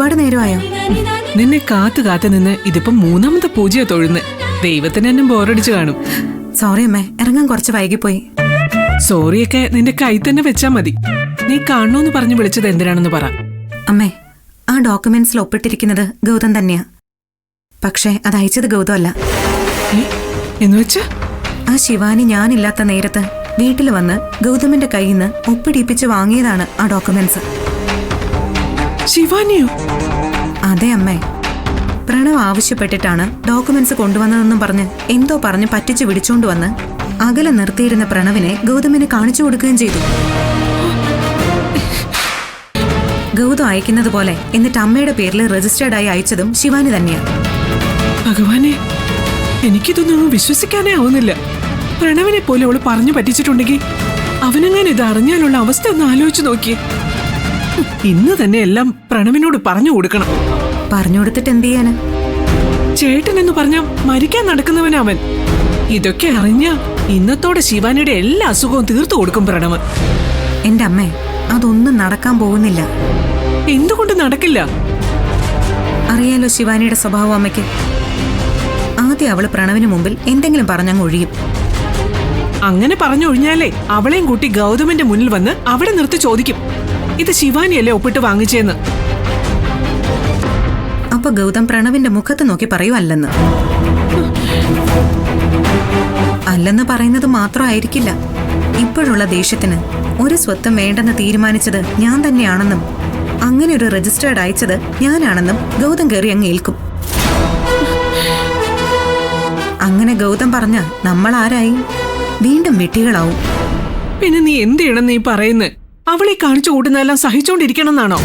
ഒരുപാട് നേരമായോ? നിന്നെ കാത്തു നിന്ന് ഇതിപ്പോ മൂന്നാമത്തെ പൂജയെ തൊഴുന്ന്. ദൈവത്തിന് എന്നെ ബോറടിച്ചു കാണും. സോറി അമ്മേ, ഇറങ്ങാൻ കുറച്ച് വൈകിപ്പോയി. സോറിയൊക്കെ നിന്റെ കൈ തന്നെ വെച്ചാ മതി. നീ കാണണോന്ന് പറഞ്ഞു വിളിച്ചത് എന്തിനാണെന്ന് പറ. അമ്മേ, ആ ഡോക്യുമെന്റ്സിൽ ഒപ്പിട്ടിരിക്കുന്നത് ഗൗതം തന്നെയാ. പക്ഷേ അത് അയച്ചത് ഗൗതം അല്ല. എന്നുവെച്ചാ ആ ശിവാനി ഞാനില്ലാത്ത നേരത്ത് വീട്ടിൽ വന്ന് ഗൗതമിന്റെ കയ്യിൽ നിന്ന് ഒപ്പിടിപ്പിച്ച് വാങ്ങിയതാണ് ആ ഡോക്യുമെന്റ്സ്. ശിവാനിയോ? അതെ അമ്മേ. പ്രണവ് ആവശ്യപ്പെട്ടിട്ടാണ് ഡോക്യുമെന്റ്സ് കൊണ്ടുവന്നതെന്നും പറഞ്ഞ് എന്തോ പറഞ്ഞ് പറ്റിച്ചു വിടിച്ചോണ്ട് വന്ന് അകലെ നിർത്തിയിരുന്ന പ്രണവിനെ ഗൗതമിന് കാണിച്ചു കൊടുക്കുകയും ചെയ്തു. ഗൗതം അയക്കുന്നത് പോലെ എന്നിട്ട് അമ്മയുടെ പേരിൽ രജിസ്റ്റേർഡായി അയച്ചതും ശിവാനി തന്നെയാണ്. ഭഗവാനെ, എനിക്കിതൊന്നും വിശ്വസിക്കാനേ ആവുന്നില്ല. പ്രണവിനെ പോലെ അവള് പറഞ്ഞു പറ്റിച്ചിട്ടുണ്ടെങ്കിൽ അവനെങ്ങനെ ഇത് അറിഞ്ഞാലുള്ള അവസ്ഥ ഒന്ന് ആലോചിച്ചു നോക്കിയേ. ഇന്ന് തന്നെ എല്ലാം പ്രണവിനോട് പറഞ്ഞു കൊടുക്കണം. പറഞ്ഞു കൊടുത്തിട്ട് എന്ത് ചെയ്യാന്? ചേട്ടൻ എന്ന് പറഞ്ഞ മരിക്കാൻ നടക്കുന്നവനാ അവൻ. ഇതൊക്കെ അറിഞ്ഞ ഇന്നത്തോടെ ശിവാനിയുടെ എല്ലാ അസുഖവും തീർത്തു കൊടുക്കും പ്രണവ്. എന്റെ അമ്മേ, അതൊന്നും നടക്കാൻ പോകുന്നില്ല. എന്തുകൊണ്ട് നടക്കില്ല? അറിയാലോ ശിവാനിയുടെ സ്വഭാവം അമ്മയ്ക്ക്. ആദ്യം അവള് പ്രണവിന് മുമ്പിൽ എന്തെങ്കിലും പറഞ്ഞങ്ങ് ഒഴിയും. അങ്ങനെ പറഞ്ഞൊഴിഞ്ഞാലേ അവളെയും കൂട്ടി ഗൗതമിന്റെ മുന്നിൽ വന്ന് അവിടെ നിർത്തി ചോദിക്കും, ഇത് ശിവാനിയല്ലേ ഒപ്പിട്ട് വാങ്ങിച്ചേന്ന്. അപ്പൊ ഗൗതം പ്രണവിന്റെ മുഖത്ത് നോക്കി പറയൂ അല്ലെന്ന്. അല്ലെന്ന് പറയുന്നത് മാത്രമായിരിക്കില്ല. ഇപ്പോഴുള്ള ദേഷ്യത്തിന് ഒരു സ്വത്തും വേണ്ടെന്ന് തീരുമാനിച്ചത് ഞാൻ തന്നെയാണെന്നും അങ്ങനെ ഒരു രജിസ്റ്റേർഡ് അയച്ചത് ഞാനാണെന്നും ഗൗതം കയറി അങ്ങ് ഏൽക്കും. അങ്ങനെ ഗൗതം പറഞ്ഞ നമ്മൾ ആരായി? വീണ്ടും വെട്ടികളാവും. പിന്നെ നീ എന്ത് ചെയ്യണം നീ പറയുന്നത്? അവളെ കാണിച്ചു കൂട്ടുന്നതെല്ലാം സഹിച്ചോണ്ടിരിക്കണം എന്നാണോ?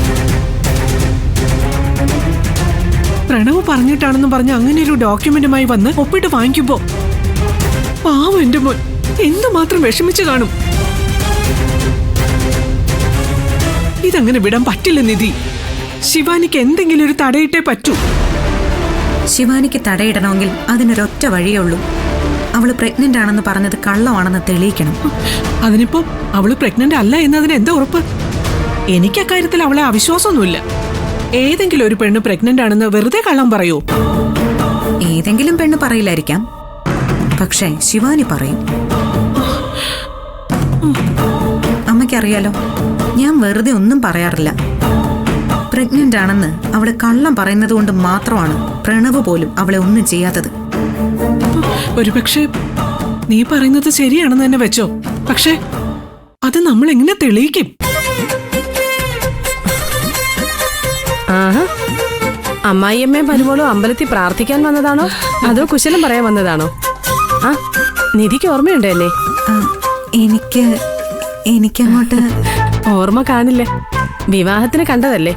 പ്രണവ് പറഞ്ഞിട്ടാണെന്ന് പറഞ്ഞ് അങ്ങനെ ഒരു ഡോക്യുമെന്റുമായി വന്ന് ഒപ്പിട്ട് വാങ്ങിക്കുമ്പോ പാവം എന്റെ മോൻ എന്തുമാത്രം വിഷമിച്ചു കാണും. ഇതങ്ങനെ വിടാൻ പറ്റില്ല നിധി. ശിവാനിക്ക് എന്തെങ്കിലും ഒരു തടയിട്ടേ പറ്റൂ. ശിവാനിക്ക് തടയിടണമെങ്കിൽ അതിനൊരൊറ്റ വഴിയേ ഉള്ളൂ. അവള് പ്രഗ്നന്റ് ആണെന്ന് പറഞ്ഞത് കള്ളമാണെന്ന് തെളിയിക്കണം. അതിനിപ്പോ അവള് പ്രഗ്നന്റ് അല്ല എന്നതിന് എന്താ ഉറപ്പ്? എനിക്ക് അക്കാര്യത്തിൽ അവളെ അവിശ്വാസമൊന്നുമില്ല. ഏതെങ്കിലും ഒരു പെണ്ണ് പ്രഗ്നന്റ് ആണെന്ന് വെറുതെ കള്ളം പറയൂ? ഏതെങ്കിലും പെണ്ണ് പറയില്ലായിരിക്കാം, പക്ഷേ ശിവാനി പറയും. അമ്മയ്ക്കറിയാലോ, ഞാൻ വെറുതെ ഒന്നും പറയാറില്ല. പ്രഗ്നന്റ് ആണെന്ന് അവള് കള്ളം പറയുന്നത് കൊണ്ട് മാത്രമാണ് പ്രണവ് പോലും അവളെ ഒന്നും ചെയ്യാത്തത്. ഒരുപക്ഷെ നീ പറയുന്നത് ശരിയാണെന്ന് തന്നെ വെച്ചോ. പക്ഷെ അത് നമ്മൾ എങ്ങനെ തെളിയിക്കും? അമ്മായിയമ്മയും മരുമോളും അമ്പലത്തിൽ പ്രാർത്ഥിക്കാൻ വന്നതാണോ അതോ കുശലം പറയാൻ വന്നതാണോ? ആ, നിധിക്ക് ഓർമ്മയുണ്ടല്ലേ? എനിക്കങ്ങോട്ട് ഓർമ്മ കാണില്ലേ? വിവാഹത്തിന് കണ്ടതല്ലേ?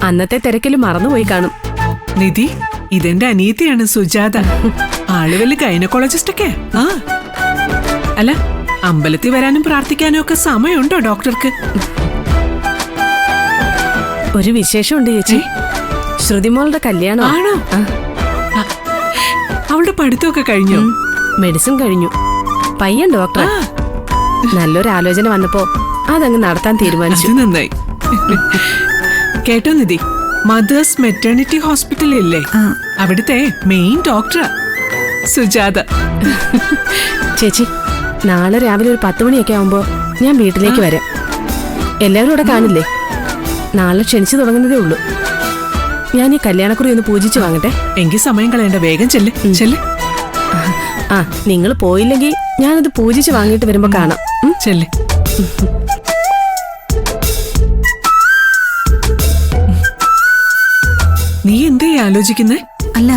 അന്നത്തെ തിരക്കിൽ മറന്നുപോയി കാണും. നിധി, ഇതെന്റെ അനിയത്തിയാണ് സുജാത. ആള് വലിയ ഗൈനക്കോളജിസ്റ്റ് ഒക്കെ. ആ, അല്ല, അമ്പലത്തിൽ വരാനും പ്രാർത്ഥിക്കാനും ഒക്കെ സമയമുണ്ടോ ഡോക്ടർക്ക്? ഒരു വിശേഷമുണ്ട് ചേച്ചി. ശ്രുതിമോളുടെ കല്യാണം ആണോ? അവളുടെ പഠിത്തമൊക്കെ കഴിഞ്ഞോ? മെഡിസിൻ കഴിഞ്ഞു. പയ്യൻ ഡോക്ടർ. നല്ലൊരു ആലോചന വന്നപ്പോ അതങ്ങ് നടത്താൻ തീരുമാനിച്ചു. നന്നായി. കേട്ടോ നിധി, മദേഴ്സ് മെറ്റേണിറ്റി ഹോസ്പിറ്റലില്ലേ, അവിടുത്തെ മെയിൻ ഡോക്ടറാ സുജാത. ചേച്ചി, നാളെ രാവിലെ ഒരു 10 മണിയൊക്കെ ആവുമ്പോ ഞാൻ വീട്ടിലേക്ക് വരാം. എല്ലാവരും ഇവിടെ കാണില്ലേ? നാളെ ക്ഷണിച്ചു തുടങ്ങുന്നതേ ഉള്ളൂ. ഞാൻ ഈ കല്യാണക്കുറി ഒന്ന് പൂജിച്ചു വാങ്ങട്ടെ. എങ്കിൽ സമയം കളയണ്ട, വേഗം ചെല്ല് ചെല്ല്. ആ, നിങ്ങൾ പോയില്ലെങ്കിൽ ഞാനത് പൂജിച്ച് വാങ്ങിയിട്ട് വരുമ്പോ കാണാം. ചെല്ല്. നീ എന്തേ ആലോചിക്കുന്നേ? അല്ല,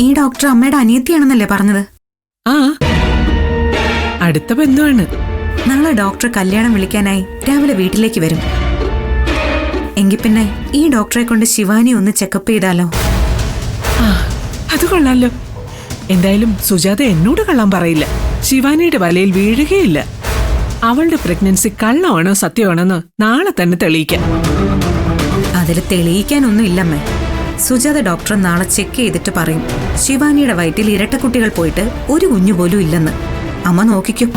ഈ ഡോക്ടർ അമ്മയുടെ അനിയത്തിയാണെന്നല്ലേ പറഞ്ഞത്? ആ, അടുത്ത ബന്ധുവാണ്. നാളെ ഡോക്ടർ കല്യാണം വിളിക്കാനായി രാവിലെ വീട്ടിലേക്ക് വരും. എങ്കിൽ പിന്നെ ഈ ഡോക്ടറെ കൊണ്ട് ശിവാനി ഒന്ന് ചെക്കപ്പ് ചെയ്താലോ? അത് കൊള്ളാലോ. എന്തായാലും സുജാത എന്നോട് കള്ളം പറയില്ല. ശിവാനിയുടെ വലയിൽ വീഴുകയില്ല. അവളുടെ പ്രഗ്നൻസി കള്ളമാണോ സത്യമാണെന്ന് നാളെ തന്നെ തെളിയിക്കാം. അതിൽ തെളിയിക്കാനൊന്നും ഇല്ലമ്മേ. സുജാത ഡോക്ടർ നാളെ ചെക്ക് ചെയ്തിട്ട് പറയും ശിവാനിയുടെ വയറ്റിൽ ഇരട്ടക്കുട്ടികൾ പോയിട്ട് ഒരു കുഞ്ഞു പോലും ഇല്ലെന്ന്. അമ്മ നോക്കിക്കും.